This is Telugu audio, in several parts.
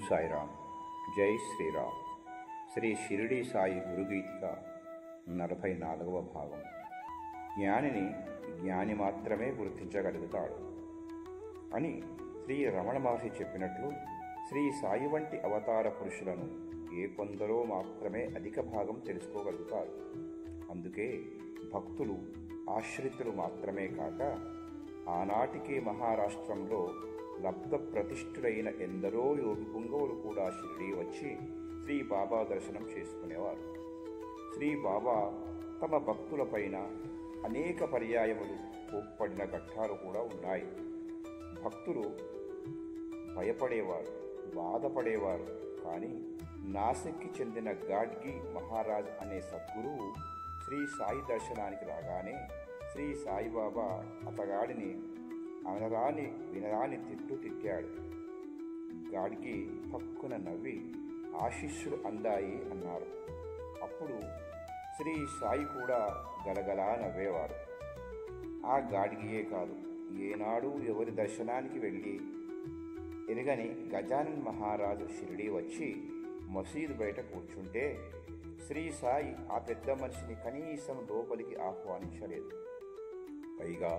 సాయిరామ్. జై శ్రీరామ్. శ్రీ షిరిడి సాయి గురుగీత 44వ భాగం. జ్ఞానిని జ్ఞాని మాత్రమే గుర్తించగలుగుతాడు అని శ్రీ రమణ మహర్షి చెప్పినట్లు శ్రీ సాయి వంటి అవతార పురుషులను ఏ కొందరో మాత్రమే అధిక భాగం తెలుసుకోగలుగుతారు. అందుకే భక్తులు ఆశ్రితులు మాత్రమే కాక ఆనాటికే మహారాష్ట్రంలో లబ్ధ ప్రతిష్ఠులైన ఎందరో యోగి పుంగవులు కూడా షిరిడీ వచ్చి శ్రీ బాబా దర్శనం చేసుకునేవారు. శ్రీ బాబా తమ భక్తులపైన అనేక పర్యాయములు కోప్పడిన ఘట్టాలు కూడా ఉన్నాయి. భక్తులు భయపడేవారు, బాధపడేవారు. కానీ నాసిక్కి చెందిన గాడ్గి మహారాజ్ అనే సద్గురువు శ్రీ సాయి దర్శనానికి రాగానే శ్రీ సాయిబాబా అతగాడిని అనరాని వినరాని తిట్టాడు. గాడ్గి పక్కున నవ్వి ఆశీస్సులు అందాయి అన్నారు. అప్పుడు శ్రీ సాయి కూడా గలగలా నవ్వేవారు. ఆ గాడ్గియే కాదు, ఏనాడు ఎవరి దర్శనానికి వెళ్ళి ఎరగని గజానన్ మహారాజు షిరిడీ వచ్చి మసీదు బయట కూర్చుంటే శ్రీ సాయి ఆ పెద్ద మనిషిని కనీసం లోపలికి ఆహ్వానించలేదు. పైగా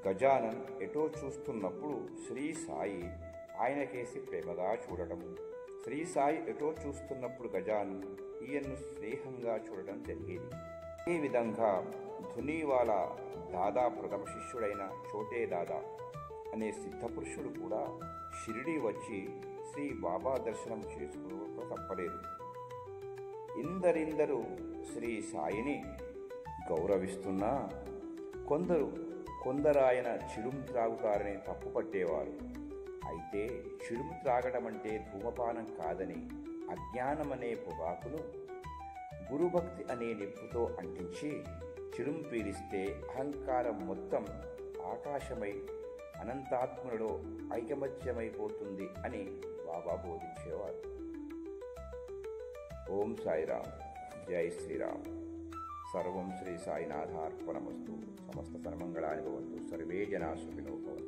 గజానన్ ఎటో చూస్తున్నప్పుడు శ్రీ సాయి ఆయనకేసి ప్రేమగా చూడటం, శ్రీ సాయి ఎటో చూస్తున్నప్పుడు గజానన్ ఈయన్ను స్నేహంగా చూడడం జరిగేది. ఈ విధంగా ధునీవాలా దాదా ప్రథమ శిష్యుడైన చోటే దాదా అనే సిద్ధపురుషుడు కూడా షిరిడీ వచ్చి శ్రీ బాబా దర్శనం చేసుకోక తప్పలేదు. ఇందరిందరూ శ్రీ సాయిని గౌరవిస్తున్నా కొందరాయన చిడుం త్రాగుతారని తప్పు పట్టేవారు. అయితే చిడుం త్రాగడం అంటే ధూమపానం కాదని అజ్ఞానమనే పొగాకును గురుభక్తి అనే నిప్పుతో అంటించి చిడుం పీలిస్తే అహంకారం మొత్తం ఆకాశమై అనంతాత్మలో ఐకమత్యమైపోతుంది అని బాబా బోధించేవారు. ఓం సాయిరామ్. జై శ్రీరామ్. సర్వం శ్రీ సాయినాథార్పణమస్తు. సమస్త సన్మంగళాని భవంతు. సర్వే జనా సుఖినో భవంతు.